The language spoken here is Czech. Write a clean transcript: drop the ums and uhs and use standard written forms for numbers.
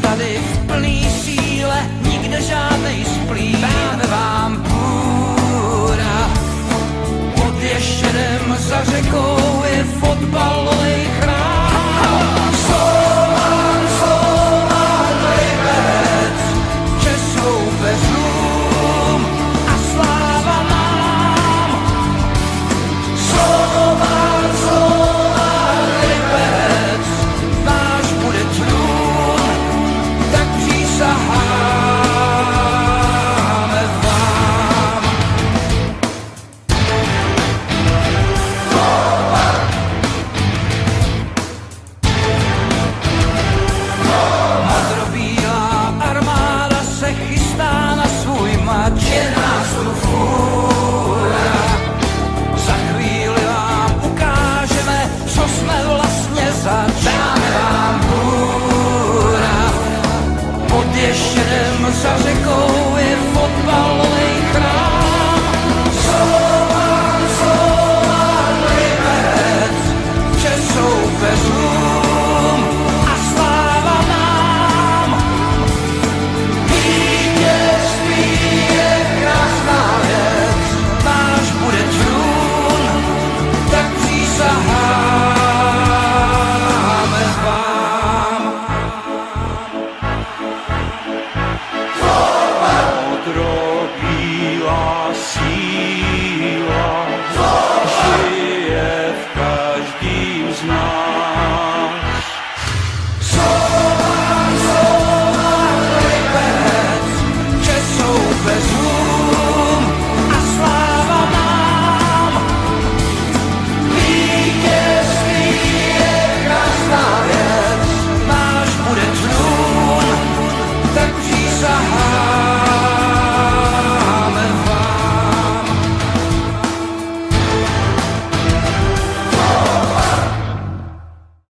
tady v plný síle, nikde žádnej splín. Dáme vám půra, pod Ještědem za řekou je fotbalový chrám. Slovan, Slovan, Liberec, čest soupeřům a sláva nám. Slovan, Slovan, Liberec, náš bude trůn, tak přísaháme vám. Modrobílá armáda se chystá na svůj mač, je nás tu fůra. Za chvíli vám ukážeme, co jsme vlastně zač. Dáme vám půra, pod Ještědem za řekou je fotbalový chrám.